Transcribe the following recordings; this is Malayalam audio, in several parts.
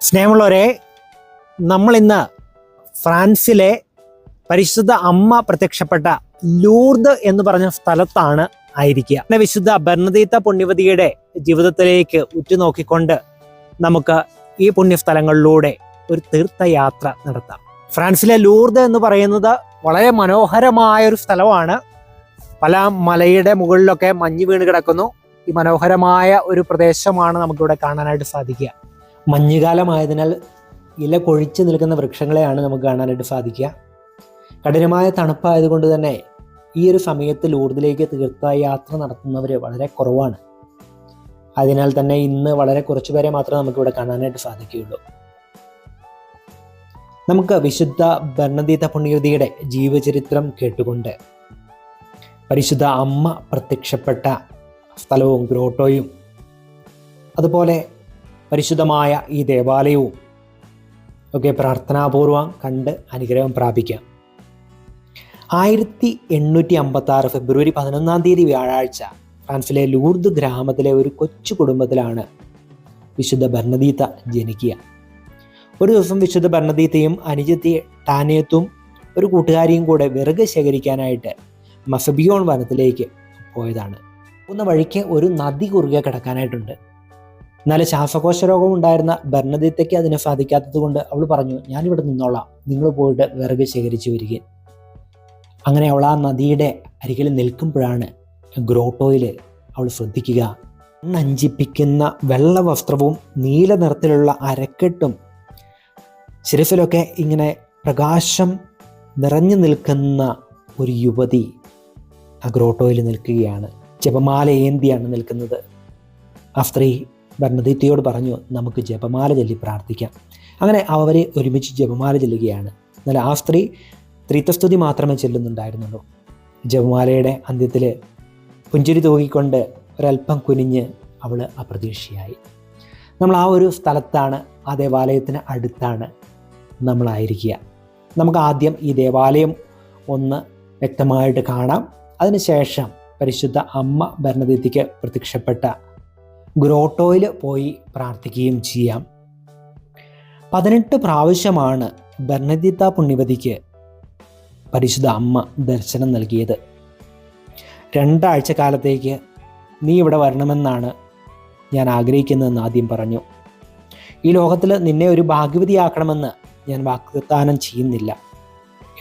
സ്നേഹമുള്ളവരെ, നമ്മളിന്ന് ഫ്രാൻസിലെ പരിശുദ്ധ അമ്മ പ്രത്യക്ഷപ്പെട്ട ലൂർദ് എന്ന് പറഞ്ഞ സ്ഥലത്താണ് ആയിരിക്കുക. വിശുദ്ധ ബെർണദീത്ത പുണ്യവതിയുടെ ജീവിതത്തിലേക്ക് ഉറ്റുനോക്കിക്കൊണ്ട് നമുക്ക് ഈ പുണ്യസ്ഥലങ്ങളിലൂടെ ഒരു തീർത്ഥയാത്ര നടത്താം. ഫ്രാൻസിലെ ലൂർദ് എന്ന് പറയുന്നത് വളരെ മനോഹരമായ ഒരു സ്ഥലമാണ്. പല മലയുടെ മുകളിലൊക്കെ മഞ്ഞ് വീണ് കിടക്കുന്നു. ഈ മനോഹരമായ ഒരു പ്രദേശമാണ് നമുക്കിവിടെ കാണാനായിട്ട് സാധിക്കുക. മഞ്ഞുകാലമായതിനാൽ ഇല കൊഴിച്ച് നിൽക്കുന്ന വൃക്ഷങ്ങളെയാണ് നമുക്ക് കാണാനായിട്ട് സാധിക്കുക. കഠിനമായ തണുപ്പായതുകൊണ്ട് തന്നെ ഈ ഒരു സമയത്ത് ലൂർദിലേക്ക് തീർത്ഥയാത്ര നടത്തുന്നവർ വളരെ കുറവാണ്. അതിനാൽ തന്നെ ഇന്ന് വളരെ കുറച്ചു പേരെ മാത്രമേ നമുക്കിവിടെ കാണാനായിട്ട് സാധിക്കുകയുള്ളൂ. നമുക്ക് വിശുദ്ധ ബെർണദീത്ത പുണ്യവതിയുടെ ജീവചരിത്രം കേട്ടുകൊണ്ട് പരിശുദ്ധ അമ്മ പ്രത്യക്ഷപ്പെട്ട സ്ഥലവും ഗ്രോട്ടോയും അതുപോലെ പരിശുദ്ധമായ ഈ ദേവാലയവും ഒക്കെ പ്രാർത്ഥനാപൂർവം കണ്ട് അനുഗ്രഹം പ്രാപിക്കാം. 1856 ഫെബ്രുവരി 11 വ്യാഴാഴ്ച ഫ്രാൻസിലെ ലൂർദ് ഗ്രാമത്തിലെ ഒരു കൊച്ചു കുടുംബത്തിലാണ് വിശുദ്ധ ബെർണദീത്ത ജനിക്കുക. ഒരു ദിവസം വിശുദ്ധ ബെർണദീത്തയും അനുജത്തി ടാനിയത്തും ഒരു കൂട്ടുകാരിയും കൂടെ വിറക് ശേഖരിക്കാനായിട്ട് മസബിയോൺ വനത്തിലേക്ക് പോയതാണ്. പോകുന്ന വഴിക്ക് ഒരു നദി കുറുകെ കിടക്കാനായിട്ടുണ്ട്. എന്നാൽ ശ്വാസകോശ രോഗം ഉണ്ടായിരുന്ന ബെർണദീത്തയ്ക്ക് അതിന് സാധിക്കാത്തത് കൊണ്ട് അവൾ പറഞ്ഞു, ഞാനിവിടെ നിന്നോളാം, നിങ്ങൾ പോയിട്ട് വിറക് ശേഖരിച്ചു വരിക. അങ്ങനെ അവൾ ആ നദിയുടെ അരികിൽ നിൽക്കുമ്പോഴാണ് ഗ്രോട്ടോയിൽ അവൾ ശ്രദ്ധിക്കുക, കണ്ണഞ്ചിപ്പിക്കുന്ന വെള്ള വസ്ത്രവും നീല നിറത്തിലുള്ള അരക്കെട്ടും ശിരസിലൊക്കെ ഇങ്ങനെ പ്രകാശം നിറഞ്ഞു നിൽക്കുന്ന ഒരു യുവതി ആ ഗ്രോട്ടോയിൽ നിൽക്കുകയാണ്. ജപമാല ഏന്തിയാണ് നിൽക്കുന്നത്. ആ സ്ത്രീ ബെർണദീത്തയോട് പറഞ്ഞു, നമുക്ക് ജപമാല ചൊല്ലി പ്രാർത്ഥിക്കാം. അങ്ങനെ അവർ ഒരുമിച്ച് ജപമാല ചൊല്ലുകയാണ്. എന്നാൽ ആ സ്ത്രീ ത്രിത്വസ്തുതി മാത്രമേ ചൊല്ലുന്നുണ്ടായിരുന്നുള്ളൂ. ജപമാലയുടെ അന്ത്യത്തിൽ പുഞ്ചിരി തൂകിക്കൊണ്ട് ഒരല്പം കുനിഞ്ഞ് അവൾ അപ്രതീക്ഷയായി. നമ്മൾ ആ ഒരു സ്ഥലത്താണ്, ആ ദേവാലയത്തിന് അടുത്താണ് നമ്മളായിരിക്കുക. നമുക്ക് ആദ്യം ഈ ദേവാലയം ഒന്ന് വ്യക്തമായിട്ട് കാണാം. അതിനുശേഷം പരിശുദ്ധ അമ്മ ബെർണദീത്തയ്ക്ക് പ്രത്യക്ഷപ്പെട്ട ഗ്രോട്ടോയിൽ പോയി പ്രാർത്ഥിക്കുകയും ചെയ്യാം. 18 പ്രാവശ്യമാണ് ബെർണദീത്ത പുണ്യവതിക്ക് പരിശുദ്ധ അമ്മ ദർശനം നൽകിയത്. 2 ആഴ്ച കാലത്തേക്ക് നീ ഇവിടെ വരണമെന്നാണ് ഞാൻ ആഗ്രഹിക്കുന്നതെന്ന് ആദ്യം പറഞ്ഞു. ഈ ലോകത്തിൽ നിന്നെ ഒരു ഭാഗ്യവതിയാക്കണമെന്ന് ഞാൻ വാഗ്ദാനം ചെയ്യുന്നില്ല,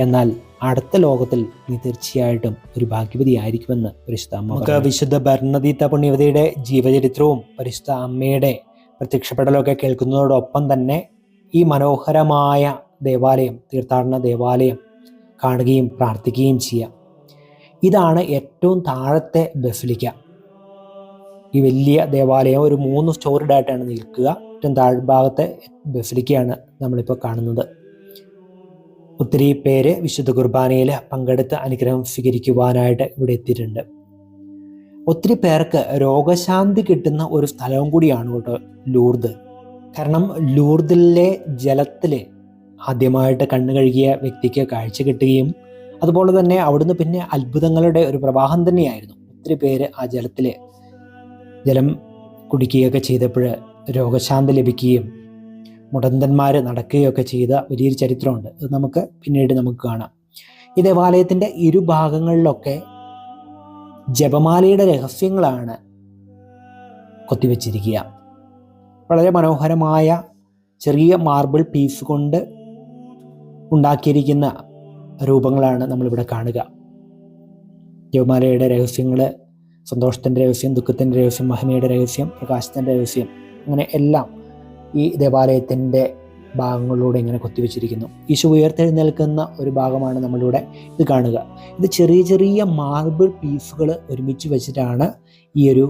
എന്നാൽ അടുത്ത ലോകത്തിൽ നീ തീർച്ചയായിട്ടും ഒരു ഭാഗ്യവതിയായിരിക്കുമെന്ന് പരിശുദ്ധ അമ്മ. നമുക്ക് വിശുദ്ധ ബെർണദീത്ത പുണ്യവതിയുടെ ജീവചരിത്രവും പരിശുദ്ധ അമ്മയുടെ പ്രത്യക്ഷപ്പെടലൊക്കെ കേൾക്കുന്നതോടൊപ്പം തന്നെ ഈ മനോഹരമായ ദേവാലയം, തീർത്ഥാടന ദേവാലയം കാണുകയും പ്രാർത്ഥിക്കുകയും ചെയ്യാം. ഇതാണ് ഏറ്റവും താഴത്തെ ബസിലിക്ക. ഈ വലിയ ദേവാലയം ഒരു 3 സ്റ്റോറിഡായിട്ടാണ് നിൽക്കുക. ഏറ്റവും താഴ്ഭാഗത്തെ ബസിലിക്കയാണ് നമ്മളിപ്പോൾ കാണുന്നത്. ഒത്തിരി പേര് വിശുദ്ധ കുർബാനയിൽ പങ്കെടുത്ത് അനുഗ്രഹം സ്വീകരിക്കുവാനായിട്ട് ഇവിടെ എത്തിയിട്ടുണ്ട്. ഒത്തിരി പേർക്ക് രോഗശാന്തി കിട്ടുന്ന ഒരു സ്ഥലവും കൂടിയാണ് കേട്ടോ ലൂർദ്. കാരണം ലൂർദിലെ ജലത്തിൽ ആദ്യമായിട്ട് കണ്ണു കഴുകിയ വ്യക്തിക്ക് കാഴ്ച കിട്ടുകയും അതുപോലെ തന്നെ അവിടുന്ന് പിന്നെ അത്ഭുതങ്ങളുടെ ഒരു പ്രവാഹം തന്നെയായിരുന്നു. ഒത്തിരി പേര് ആ ജലം കുടിക്കുകയൊക്കെ ചെയ്തപ്പോൾ രോഗശാന്തി ലഭിക്കുകയും മുടന്തന്മാർ നടക്കുകയൊക്കെ ചെയ്ത വലിയൊരു ചരിത്രമുണ്ട്. അത് നമുക്ക് പിന്നീട് കാണാം. ഈ ദേവാലയത്തിൻ്റെ ഇരുഭാഗങ്ങളിലൊക്കെ ജപമാലയുടെ രഹസ്യങ്ങളാണ് കൊത്തിവെച്ചിരിക്കുക. വളരെ മനോഹരമായ ചെറിയ മാർബിൾ പീസ് കൊണ്ട് ഉണ്ടാക്കിയിരിക്കുന്ന രൂപങ്ങളാണ് നമ്മളിവിടെ കാണുക. ജപമാലയുടെ രഹസ്യങ്ങൾ, സന്തോഷത്തിൻ്റെ രഹസ്യം, ദുഃഖത്തിൻ്റെ രഹസ്യം, മഹിമയുടെ രഹസ്യം, പ്രകാശത്തിൻ്റെ രഹസ്യം, അങ്ങനെ എല്ലാം ഈ ദേവാലയത്തിൻ്റെ ഭാഗങ്ങളിലൂടെ ഇങ്ങനെ കൊത്തിവെച്ചിരിക്കുന്നു. ഈശോ ഉയർത്തെഴുന്നേൽക്കുന്ന ഒരു ഭാഗമാണ് നമ്മളിവിടെ ഇത് കാണുക. ഇത് ചെറിയ ചെറിയ മാർബിൾ പീസുകൾ ഒരുമിച്ച് വെച്ചിട്ടാണ് ഈ ഒരു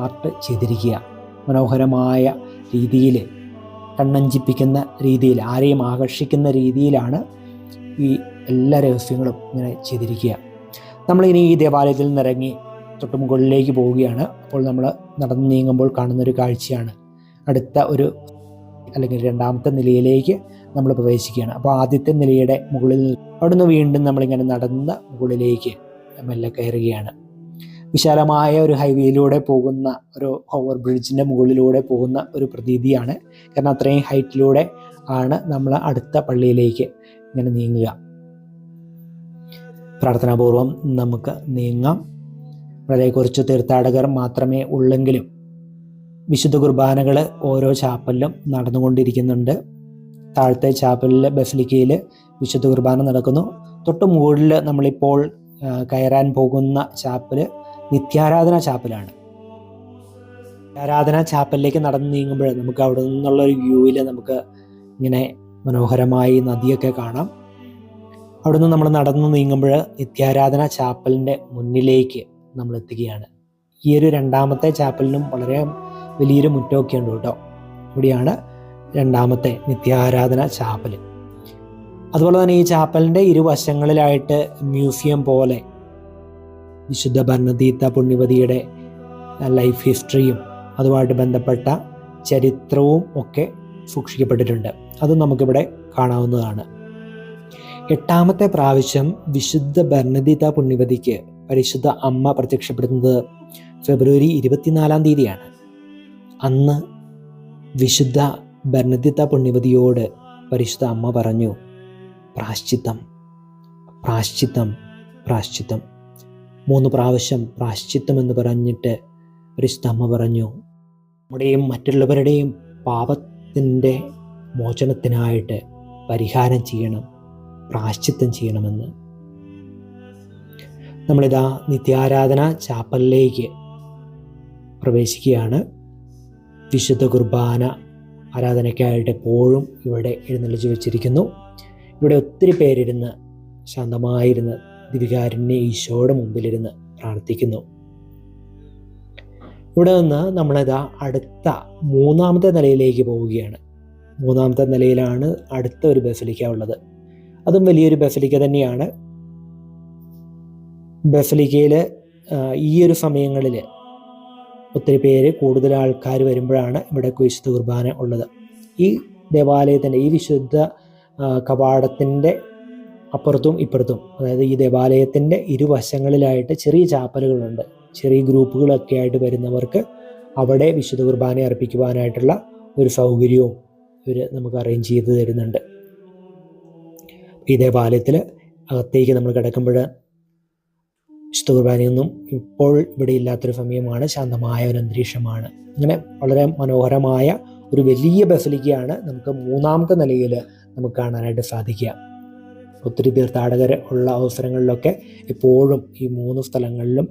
ആർട്ട് ചെയ്തിരിക്കുക. മനോഹരമായ രീതിയിൽ, കണ്ണഞ്ചിപ്പിക്കുന്ന രീതിയിൽ, ആരെയും ആകർഷിക്കുന്ന രീതിയിലാണ് ഈ എല്ലാ രഹസ്യങ്ങളും ഇങ്ങനെ ചെയ്തിരിക്കുക. നമ്മളിനി ഈ ദേവാലയത്തിൽ നിന്നിറങ്ങി തൊട്ട് മുകളിലേക്ക് പോവുകയാണ്. അപ്പോൾ നമ്മൾ നടന്നു നീങ്ങുമ്പോൾ കാണുന്നൊരു കാഴ്ചയാണ്. അടുത്ത ഒരു അല്ലെങ്കിൽ 2ാമത്തെ നിലയിലേക്ക് നമ്മൾ പ്രവേശിക്കുകയാണ്. അപ്പോൾ ആദ്യത്തെ നിലയുടെ മുകളിൽ അവിടുന്ന് വീണ്ടും നമ്മളിങ്ങനെ നടന്ന് മുകളിലേക്ക് മെല്ലെ കയറുകയാണ്. വിശാലമായ ഒരു ഹൈവേയിലൂടെ പോകുന്ന ഒരു ഓവർ ബ്രിഡ്ജിൻ്റെ മുകളിലൂടെ പോകുന്ന ഒരു പ്രതീതിയാണ്. കാരണം അത്രയും ഹൈറ്റിലൂടെ ആണ് നമ്മൾ അടുത്ത പള്ളിയിലേക്ക് ഇങ്ങനെ നീങ്ങുക. പ്രാർത്ഥനാപൂർവം നമുക്ക് നീങ്ങാം. വളരെ കുറച്ച് തീർത്ഥാടകർ മാത്രമേ ഉള്ളെങ്കിലും വിശുദ്ധ കുർബാനകൾ ഓരോ ചാപ്പലിലും നടന്നുകൊണ്ടിരിക്കുന്നുണ്ട്. താഴത്തെ ചാപ്പലിൽ ബസിലിക്കയിൽ വിശുദ്ധ കുർബാന നടക്കുന്നു. തൊട്ട് മുകളിൽ നമ്മളിപ്പോൾ കയറാൻ പോകുന്ന ചാപ്പല് നിത്യാരാധന ചാപ്പലാണ്. നിത്യാരാധന ചാപ്പലിലേക്ക് നടന്നു നീങ്ങുമ്പോൾ നമുക്ക് അവിടെ നിന്നുള്ള ഒരു വ്യൂവിൽ നമുക്ക് ഇങ്ങനെ മനോഹരമായി നദിയൊക്കെ കാണാം. അവിടെ നിന്ന് നമ്മൾ നടന്നു നീങ്ങുമ്പോൾ നിത്യാരാധന ചാപ്പലിൻ്റെ മുന്നിലേക്ക് നമ്മൾ എത്തുകയാണ്. ഈ ഒരു രണ്ടാമത്തെ ചാപ്പലിനും വളരെ വലിയൊരു മുറ്റമൊക്കെ ഉണ്ട് കേട്ടോ. ഇവിടെയാണ് രണ്ടാമത്തെ നിത്യാരാധന ചാപ്പൽ. അതുപോലെ തന്നെ ഈ ചാപ്പലിൻ്റെ ഇരുവശങ്ങളിലായിട്ട് മ്യൂസിയം പോലെ വിശുദ്ധ ബർണദീത്ത പുണ്യവതിയുടെ ലൈഫ് ഹിസ്റ്ററിയും അതുമായിട്ട് ബന്ധപ്പെട്ട ചരിത്രവും ഒക്കെ സൂക്ഷിക്കപ്പെട്ടിട്ടുണ്ട്. അത് നമുക്കിവിടെ കാണാവുന്നതാണ്. 8ാമത്തെ പ്രാവശ്യം വിശുദ്ധ ബർണദീത്ത പുണ്യവതിക്ക് പരിശുദ്ധ അമ്മ പ്രത്യക്ഷപ്പെടുന്നത് ഫെബ്രുവരി 24 തീയതിയാണ്. അന്ന് വിശുദ്ധ ബർണദീത്ത പുണ്യവതിയോട് പരിശുദ്ധ അമ്മ പറഞ്ഞു, പ്രാശ്ചിത്തം പ്രാശ്ചിത്തം പ്രാശ്ചിത്തം. 3 പ്രാവശ്യം പ്രാശ്ചിത്തം എന്ന് പറഞ്ഞിട്ട് പരിശുദ്ധ അമ്മ പറഞ്ഞു, നമ്മുടെയും മറ്റുള്ളവരുടെയും പാപത്തിൻ്റെ മോചനത്തിനായിട്ട് പരിഹാരം ചെയ്യണം, പ്രാശ്ചിത്തം ചെയ്യണമെന്ന്. നമ്മളിതാ നിത്യാരാധന ചാപ്പലിലേക്ക് പ്രവേശിക്കുകയാണ്. വിശുദ്ധ കുർബാന ആരാധനയ്ക്കായിട്ട് എപ്പോഴും ഇവിടെ എഴുന്നള്ളിച്ച് വെച്ചിരിക്കുന്നു. ഇവിടെ ഒത്തിരി പേരിരുന്ന് ശാന്തമായിരുന്ന് ദിവികാരുണ്യ ഈശോയുടെ മുമ്പിലിരുന്ന് പ്രാർത്ഥിക്കുന്നു. ഇവിടെ നിന്ന് നമ്മളിതാ അടുത്ത 3ാമത്തെ നിലയിലേക്ക് പോവുകയാണ്. 3ാമത്തെ നിലയിലാണ് അടുത്ത ഒരു ബസിലിക്ക ഉള്ളത്. അതും വലിയൊരു ബസിലിക്ക തന്നെയാണ്. ബസിലിക്കയിൽ ഈ ഒരു സമയങ്ങളിൽ ഒത്തിരി പേര്, കൂടുതൽ ആൾക്കാർ വരുമ്പോഴാണ് ഇവിടെ വിശുദ്ധ കുർബാന ഉള്ളത്. ഈ ദേവാലയത്തിൻ്റെ, ഈ വിശുദ്ധ കവാടത്തിൻ്റെ അപ്പുറത്തും ഇപ്പുറത്തും, അതായത് ഈ ദേവാലയത്തിൻ്റെ ഇരുവശങ്ങളിലായിട്ട് ചെറിയ ചാപ്പലുകളുണ്ട്. ചെറിയ ഗ്രൂപ്പുകളൊക്കെ ആയിട്ട് വരുന്നവർക്ക് അവിടെ വിശുദ്ധ കുർബാന അർപ്പിക്കുവാനായിട്ടുള്ള ഒരു സൗകര്യവും ഇവർ നമുക്ക് അറേഞ്ച് ചെയ്ത് തരുന്നുണ്ട്. ഈ ദേവാലയത്തിൽ അകത്തേക്ക് നമ്മൾ കിടക്കുമ്പോൾ വിശുദ്ധ കുർബാനയൊന്നും ഇപ്പോൾ ഇവിടെ ഇല്ലാത്തൊരു സമയമാണ്. ശാന്തമായ ഒരു അന്തരീക്ഷമാണ്. അങ്ങനെ വളരെ മനോഹരമായ ഒരു വലിയ ബസിലിക്കയാണ് നമുക്ക് 3ാമത്തെ നിലയിൽ നമുക്ക് കാണാനായിട്ട് സാധിക്കുക. ഒത്തിരി തീർത്ഥാടകർ ഉള്ള അവസരങ്ങളിലൊക്കെ എപ്പോഴും ഈ 3 സ്ഥലങ്ങളിലും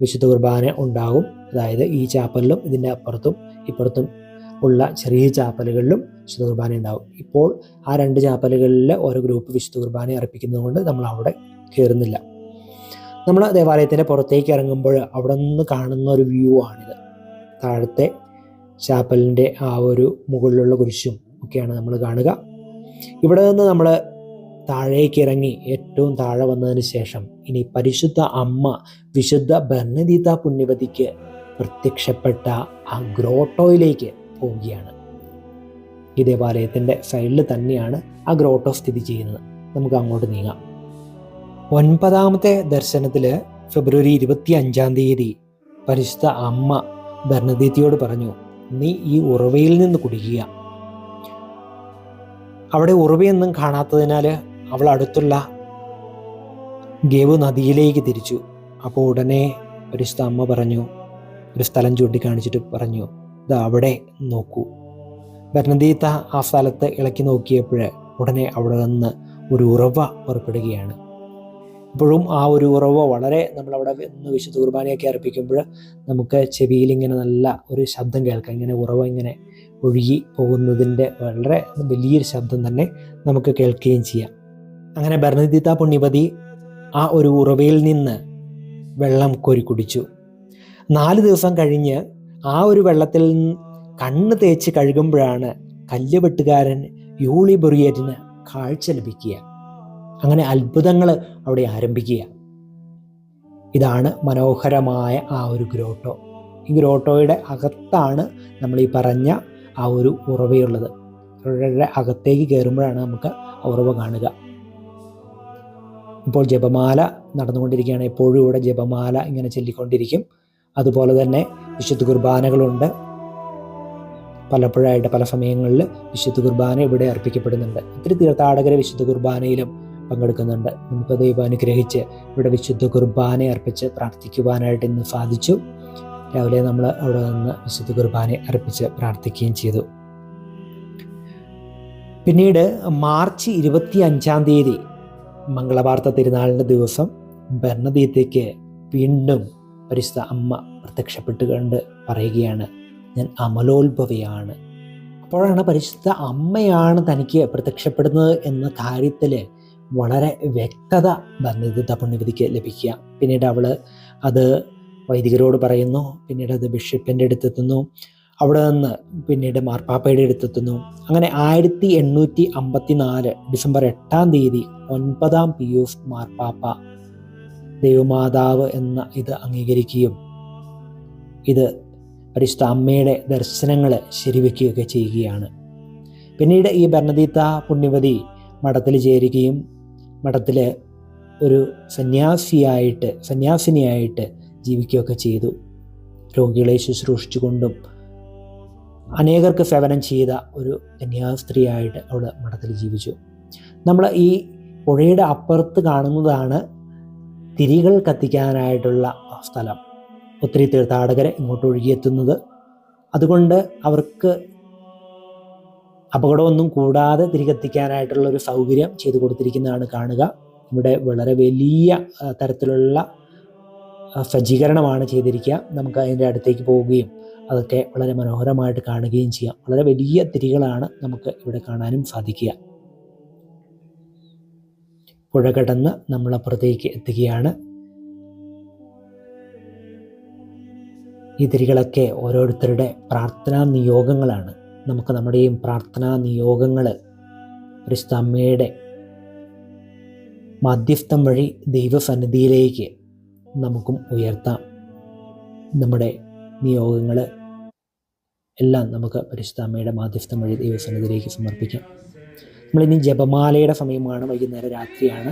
വിശുദ്ധ കുർബാന ഉണ്ടാകും. അതായത് ഈ ചാപ്പലിലും ഇതിൻ്റെ അപ്പുറത്തും ഇപ്പുറത്തും ഉള്ള ചെറിയ ചാപ്പലുകളിലും വിശുദ്ധ കുർബാന ഉണ്ടാകും. ഇപ്പോൾ ആ 2 ചാപ്പലുകളിൽ ഓരോ ഗ്രൂപ്പ് വിശുദ്ധ കുർബാന അർപ്പിക്കുന്നത് കൊണ്ട് നമ്മൾ അവിടെ കയറുന്നില്ല. നമ്മൾ ദേവാലയത്തിൻ്റെ പുറത്തേക്ക് ഇറങ്ങുമ്പോൾ അവിടെ നിന്ന് കാണുന്ന ഒരു വ്യൂ ആണിത്. താഴത്തെ ചാപ്പലിൻ്റെ ആ ഒരു മുകളിലുള്ള കുരിശും ഒക്കെയാണ് നമ്മൾ കാണുക. ഇവിടെ നിന്ന് നമ്മൾ താഴേക്ക് ഇറങ്ങി ഏറ്റവും താഴെ വന്നതിന് ശേഷം ഇനി പരിശുദ്ധ അമ്മ വിശുദ്ധ ബർണദീത്ത പുണ്യവതിക്ക് പ്രത്യക്ഷപ്പെട്ട ആ ഗ്രോട്ടോയിലേക്ക് പോവുകയാണ്. ഈ ദേവാലയത്തിൻ്റെ സൈഡിൽ തന്നെയാണ് ആ ഗ്രോട്ടോ സ്ഥിതി ചെയ്യുന്നത്. നമുക്ക് അങ്ങോട്ട് നീങ്ങാം. 9ാമത്തെ ദർശനത്തിൽ ഫെബ്രുവരി 25 തീയതി പരിശുദ്ധ അമ്മ ബർണദീത്തയോട് പറഞ്ഞു, നീ ഈ ഉറവയിൽ നിന്ന് കുടിക്കുക. അവിടെ ഉറവയൊന്നും കാണാത്തതിനാൽ അവൾ അടുത്തുള്ള ഗേവ് നദിയിലേക്ക് തിരിച്ചു. അപ്പോൾ ഉടനെ പരിശുദ്ധ അമ്മ പറഞ്ഞു, ഒരു സ്ഥലം ചൂണ്ടിക്കാണിച്ചിട്ട് പറഞ്ഞു, ഇതാ അവിടെ നോക്കൂ. ബർണദീത്ത ആ സ്ഥലത്ത് ഇളക്കി നോക്കിയപ്പോൾ ഉടനെ അവിടെ നിന്ന് ഒരു ഉറവ പുറപ്പെടുകയാണ്. ഇപ്പോഴും ആ ഒരു ഉറവ വളരെ, നമ്മളവിടെ നിന്ന് വിശുദ്ധ കുർബാനയൊക്കെ അർപ്പിക്കുമ്പോൾ നമുക്ക് ചെവിയിൽ ഇങ്ങനെ നല്ല ഒരു ശബ്ദം കേൾക്കാം. ഇങ്ങനെ ഉറവ ഇങ്ങനെ ഒഴുകി പോകുന്നതിൻ്റെ വളരെ വലിയൊരു ശബ്ദം തന്നെ നമുക്ക് കേൾക്കുകയും ചെയ്യാം. അങ്ങനെ ബർണദീത്ത പുണ്യവതി ആ ഒരു ഉറവയിൽ നിന്ന് വെള്ളം കോരി കുടിച്ചു. 4 ദിവസം കഴിഞ്ഞ് ആ ഒരു വെള്ളത്തിൽ കണ്ണ് തേച്ച് കഴുകുമ്പോഴാണ് കല്ലുവെട്ടുകാരൻ യൂളി ബൊറിയേറ്റിന് കാഴ്ച ലഭിക്കുക. അങ്ങനെ അത്ഭുതങ്ങൾ അവിടെ ആരംഭിക്കുക. ഇതാണ് മനോഹരമായ ആ ഒരു ഗ്രോട്ടോ. ഈ ഗ്രോട്ടോയുടെ അകത്താണ് നമ്മൾ ഈ പറഞ്ഞ ആ ഒരു ഉറവയുള്ളത്. ഉറവയുടെ അകത്തേക്ക് കയറുമ്പോഴാണ് നമുക്ക് ആ ഉറവ കാണുക. ഇപ്പോൾ ജപമാല നടന്നുകൊണ്ടിരിക്കുകയാണ്. എപ്പോഴും ഇവിടെ ജപമാല ഇങ്ങനെ ചൊല്ലിക്കൊണ്ടിരിക്കും. അതുപോലെ തന്നെ വിശുദ്ധ കുർബാനകളുണ്ട്. പലപ്പോഴായിട്ട് പല സമയങ്ങളിൽ വിശുദ്ധ കുർബാന ഇവിടെ അർപ്പിക്കപ്പെടുന്നുണ്ട്. ഒത്തിരി തീർത്ഥാടകർ വിശുദ്ധ കുർബാനയിലും പങ്കെടുക്കുന്നുണ്ട്. നമുക്ക് ദൈവം അനുഗ്രഹിച്ച് ഇവിടെ വിശുദ്ധ കുർബാന അർപ്പിച്ച് പ്രാർത്ഥിക്കുവാനായിട്ട് ഇന്ന് സാധിച്ചു. രാവിലെ നമ്മൾ അവിടെ നിന്ന് വിശുദ്ധ കുർബാന അർപ്പിച്ച് പ്രാർത്ഥിക്കുകയും ചെയ്തു. പിന്നീട് മാർച്ച് 25-ാം തീയതി മംഗളവാർത്ത തിരുനാളിൻ്റെ ദിവസം ബർണദീത്തയ്ക്ക് വീണ്ടും പരിശുദ്ധ അമ്മ പ്രത്യക്ഷപ്പെട്ട് കണ്ട് പറയുകയാണ്, ഞാൻ അമലോത്ഭവയാണ്. അപ്പോഴാണ് പരിശുദ്ധ അമ്മയാണ് തനിക്ക് പ്രത്യക്ഷപ്പെടുന്നത് എന്ന കാര്യത്തിൽ വളരെ വ്യക്തത ബർണദീത്ത പുണ്യവതിക്ക് ലഭിക്കുക. പിന്നീട് അവൾ അത് വൈദികരോട് പറയുന്നു. പിന്നീട് അത് ബിഷപ്പിൻ്റെ അടുത്തെത്തുന്നു. അവിടെ നിന്ന് പിന്നീട് മാർപ്പാപ്പയുടെ അടുത്തെത്തുന്നു. അങ്ങനെ 1854 ഡിസംബർ 8-ാം തീയതി 9-ാം പിയൂസ് മാർപ്പാപ്പ ദൈവമാതാവ് എന്ന ഇത് അംഗീകരിക്കുകയും ഇത് പരിശുദ്ധ അമ്മയുടെ ദർശനങ്ങൾ ശരിവെക്കുകയൊക്കെ ചെയ്യുകയാണ്. പിന്നീട് ഈ ബർണദീത്ത പുണ്യവതി ചേരുകയും മഠത്തിൽ ഒരു സന്യാസിനിയായിട്ട് ജീവിക്കുകയൊക്കെ ചെയ്തു. രോഗികളെ ശുശ്രൂഷിച്ചുകൊണ്ടും അനേകർക്ക് സേവനം ചെയ്ത ഒരു കന്യാസ്ത്രീയായിട്ട് അവൾ മഠത്തിൽ ജീവിച്ചു. നമ്മൾ ഈ പുഴയുടെ അപ്പുറത്ത് കാണുന്നതാണ് തിരികൾ കത്തിക്കാനായിട്ടുള്ള സ്ഥലം. ഒത്തിരി തീർത്ഥാടകരെ ഇങ്ങോട്ട് ഒഴുകിയെത്തുന്നത്. അതുകൊണ്ട് അവർക്ക് അപകടമൊന്നും കൂടാതെ തിരി കത്തിക്കാനായിട്ടുള്ള ഒരു സൗകര്യം ചെയ്തു കൊടുത്തിരിക്കുന്നതാണ് കാണുക. ഇവിടെ വളരെ വലിയ തരത്തിലുള്ള സജ്ജീകരണമാണ് ചെയ്തിരിക്കുക. നമുക്ക് അതിൻ്റെ അടുത്തേക്ക് പോവുകയും അതൊക്കെ വളരെ മനോഹരമായിട്ട് കാണുകയും ചെയ്യാം. വളരെ വലിയ തിരികളാണ് നമുക്ക് ഇവിടെ കാണാനും സാധിക്കുക. പുഴ കടന്ന് നമ്മളപ്പുറത്തേക്ക് എത്തുകയാണ്. ഈ തിരികളൊക്കെ ഓരോരുത്തരുടെ പ്രാർത്ഥനാ നിയോഗങ്ങളാണ്. നമുക്ക് നമ്മുടെയും പ്രാർത്ഥനാ നിയോഗങ്ങൾ പരിശുദ്ധ അമ്മയുടെ മാധ്യസ്ഥം വഴി ദൈവസന്നിധിയിലേക്ക് നമുക്കും ഉയർത്താം. നമ്മുടെ നിയോഗങ്ങൾ എല്ലാം നമുക്ക് പരിശുദ്ധ അമ്മയുടെ മാധ്യസ്ഥം വഴി ദൈവസന്നിധിയിലേക്ക് സമർപ്പിക്കാം. നമ്മളിനി ജപമാലയുടെ സമയമാണ്. വൈകുന്നേരം രാത്രിയാണ്.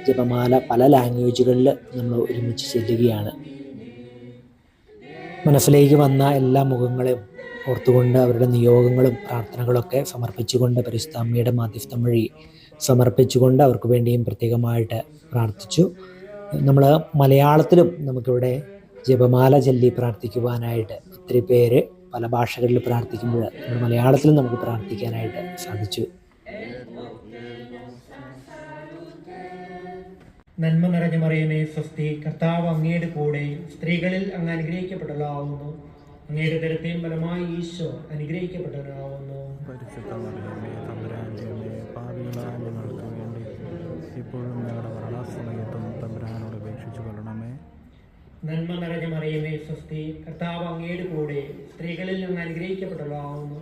ജപമാല പല ലാംഗ്വേജുകളിൽ നമ്മൾ ഒരുമിച്ച് ചെല്ലുകയാണ്. മനസ്സിലേക്ക് വന്ന എല്ലാ മുഖങ്ങളും ഓർത്തുകൊണ്ട് അവരുടെ നിയോഗങ്ങളും പ്രാർത്ഥനകളൊക്കെ സമർപ്പിച്ചുകൊണ്ട് പരിശുദ്ധ അമ്മയുടെ മാധ്യസ്ഥം വഴി സമർപ്പിച്ചുകൊണ്ട് അവർക്ക് വേണ്ടിയും പ്രത്യേകമായിട്ട് പ്രാർത്ഥിച്ചു. നമ്മൾ മലയാളത്തിലും നമുക്കിവിടെ ജപമാല ചൊല്ലി പ്രാർത്ഥിക്കുവാനായിട്ട് ഒത്തിരി പേര് പല ഭാഷകളിൽ പ്രാർത്ഥിക്കുമ്പോൾ നമ്മൾ മലയാളത്തിലും നമുക്ക് പ്രാർത്ഥിക്കാനായിട്ട് സാധിച്ചു. നന്മ നിറഞ്ഞ മറിയമേ സ്വസ്തി, കർത്താവ് അങ്ങയുടെ കൂടെ, സ്ത്രീകളിൽ അങ്ങ് അനുഗ്രഹിക്കപ്പെട്ടവളാവുന്നു. അങ്ങയുടെ ദരത്തെയും ഫലമായി ഈശോ അനുഗ്രഹിക്കപ്പെട്ടവനാവുന്നു. പരിശുദ്ധ മറിയമേ തമ്പുരാന്റെ അമ്മേ, പാപികളായ ഞങ്ങൾക്ക് വേണ്ടി ഇപ്പോഴും ഞങ്ങളുടെ മരണസമയത്തും തമ്പുരാനോട് അപേക്ഷിച്ചു കൊള്ളണമേ. നന്മ നിറഞ്ഞ മറിയമേ സ്വസ്തി, കർത്താവ് അങ്ങയുടെ കൂടെ, സ്ത്രീകളിൽ അങ്ങ് അനുഗ്രഹിക്കപ്പെട്ടവളാവുന്നു.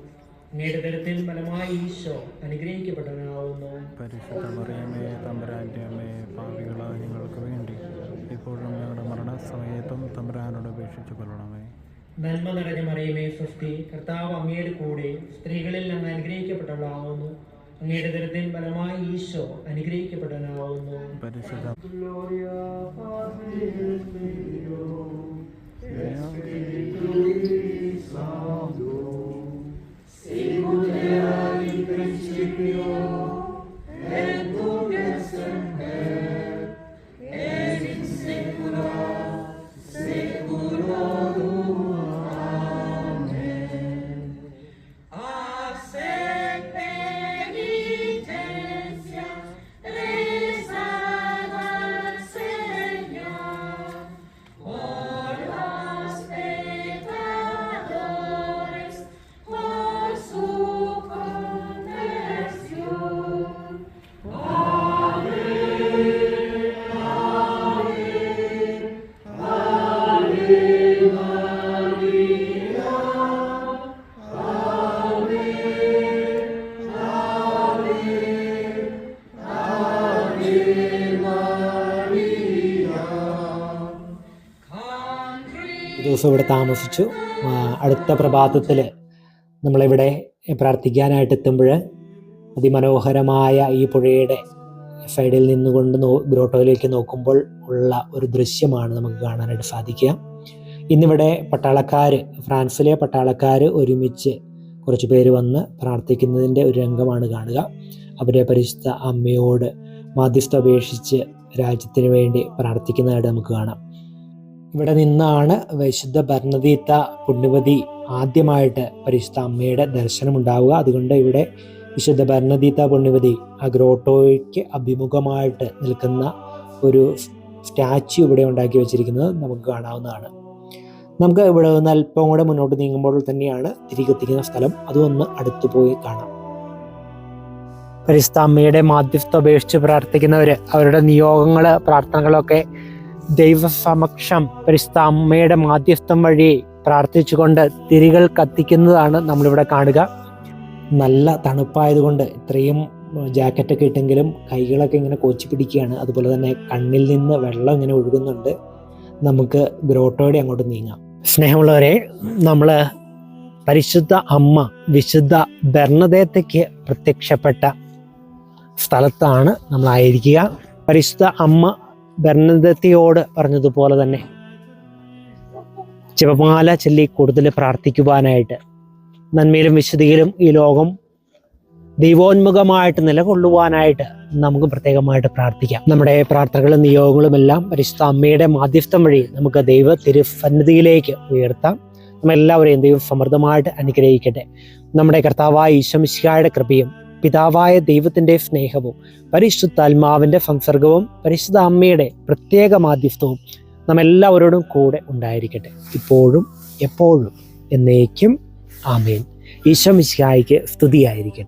അങ്ങയുടെ ദരത്തിൽ ഫലമായി ഈശോ അനുഗ്രഹിക്കപ്പെട്ടവനാവുന്നു. പരിശുദ്ധ മറിയമേ തമ്പുരാന്റെ അമ്മേ, പാപികളായ ഞങ്ങൾക്ക് വേണ്ടി ഇപ്പോഴും ഞങ്ങളുടെ മരണസമയത്തും തമ്പുരാനോട് അപേക്ഷിച്ചു കൊള്ളണമേ. നന്മ നിറഞ്ഞ മറിയമേ സ്വസ്തി, കർത്താവ് അങ്ങയുടെ കൂടെ, സ്ത്രീകളിൽ അങ്ങ് അനുഗ്രഹിക്കപ്പെട്ടവളാവുന്നു. അങ്ങയുടെ ദരത്തിൽ ഫലമായി ഈശോ അനുഗ്രഹിക്കപ്പെട്ടവനാവുന്നു. പരിശുദ്ധ ദിവസം ഇവിടെ താമസിച്ചു. അടുത്ത പ്രഭാതത്തിൽ നമ്മളിവിടെ പ്രാർത്ഥിക്കാനായിട്ട് എത്തുമ്പോൾ അതിമനോഹരമായ ഈ പുഴയുടെ സൈഡിൽ നിന്നുകൊണ്ട് ഗ്രോട്ടോയിലേക്ക് നോക്കുമ്പോൾ ഉള്ള ഒരു ദൃശ്യമാണ് നമുക്ക് കാണാനായിട്ട് സാധിക്കുക. ഇന്നിവിടെ ഫ്രാൻസിലെ പട്ടാളക്കാർ ഒരുമിച്ച് കുറച്ച് പേര് വന്ന് പ്രാർത്ഥിക്കുന്നതിൻ്റെ ഒരു രംഗമാണ് കാണുക. അവരെ പരിശുദ്ധ അമ്മയോട് മാധ്യസ്ഥ അപേക്ഷിച്ച് രാജ്യത്തിന് വേണ്ടി പ്രാർത്ഥിക്കുന്നതായിട്ട് നമുക്ക് കാണാം. ഇവിടെ നിന്നാണ് വിശുദ്ധ ബർണദീത്ത പുണ്യവതി ആദ്യമായിട്ട് പരിശുദ്ധ അമ്മയുടെ ദർശനം ഉണ്ടാവുക. അതുകൊണ്ട് ഇവിടെ വിശുദ്ധ ബർണദീത്ത പുണ്യവതി ആ ഗ്രോട്ടോയ്ക്ക് അഭിമുഖമായിട്ട് നിൽക്കുന്ന ഒരു സ്റ്റാച്യു ഇവിടെ ഉണ്ടാക്കി വെച്ചിരിക്കുന്നത് നമുക്ക് കാണാവുന്നതാണ്. നമുക്ക് ഇവിടെ നിന്ന് അല്പം കൂടെ മുന്നോട്ട് നീങ്ങുമ്പോൾ തന്നെയാണ് തിരികെത്തിക്കുന്ന സ്ഥലം. അതൊന്ന് അടുത്തു പോയി കാണാം. പരിശുദ്ധ അമ്മയുടെ മാധ്യസ്ഥം അപേക്ഷിച്ച് പ്രാർത്ഥിക്കുന്നവർ അവരുടെ നിയോഗങ്ങള് പ്രാർത്ഥനകളൊക്കെ ദൈവസമക്ഷം പരിശുദ്ധ അമ്മയുടെ മാധ്യസ്ഥം വഴി പ്രാർത്ഥിച്ചുകൊണ്ട് തിരികൾ കത്തിക്കുന്നതാണ് നമ്മളിവിടെ കാണുക. നല്ല തണുപ്പായതുകൊണ്ട് ഇത്രയും ജാക്കറ്റൊക്കെ ഇട്ടെങ്കിലും കൈകളൊക്കെ ഇങ്ങനെ കോച്ചി പിടിക്കുകയാണ്. അതുപോലെ തന്നെ കണ്ണിൽ നിന്ന് വെള്ളം ഇങ്ങനെ ഒഴുകുന്നുണ്ട്. നമുക്ക് ഗ്രോട്ടോയുടെ അങ്ങോട്ട് നീങ്ങാം. സ്നേഹമുള്ളവരെ, നമ്മൾ പരിശുദ്ധ അമ്മ വിശുദ്ധ ബർണദേത്തയ്ക്ക് പ്രത്യക്ഷപ്പെട്ട സ്ഥലത്താണ് നമ്മളായിരിക്കുക. പരിശുദ്ധ അമ്മ ബർണദേത്തയോട് പറഞ്ഞതുപോലെ തന്നെ ജപമാല ചൊല്ലി കൂടുതൽ പ്രാർത്ഥിക്കുവാനായിട്ട്, നന്മയിലും വിശുദ്ധിയിലും ഈ ലോകം ദൈവോന്മുഖമായിട്ട് നിലകൊള്ളുവാനായിട്ട് നമുക്ക് പ്രത്യേകമായിട്ട് പ്രാർത്ഥിക്കാം. നമ്മുടെ പ്രാർത്ഥനകളും നിയോഗങ്ങളും എല്ലാം പരിശുദ്ധ അമ്മയുടെ മാധ്യസ്ഥം വഴി നമുക്ക് ദൈവ തിരുസന്നിധിയിലേക്ക് ഉയർത്താം. നമ്മളെല്ലാവരെയും ദൈവം സമൃദ്ധമായിട്ട് അനുഗ്രഹിക്കട്ടെ. നമ്മുടെ കർത്താവായ ഈശോ മിശിഹായുടെ കൃപയും പിതാവായ ദൈവത്തിൻ്റെ സ്നേഹവും പരിശുദ്ധാത്മാവിൻ്റെ സംസർഗവും പരിശുദ്ധ അമ്മയുടെ പ്രത്യേക മാധ്യസ്ഥവും നമ്മെല്ലാവരോടും കൂടെ ഉണ്ടായിരിക്കട്ടെ, ഇപ്പോഴും എപ്പോഴും എന്നേക്കും. ആമേൻ. ഈശോ മിശിഹായ്ക്ക് സ്തുതിയായിരിക്കട്ടെ.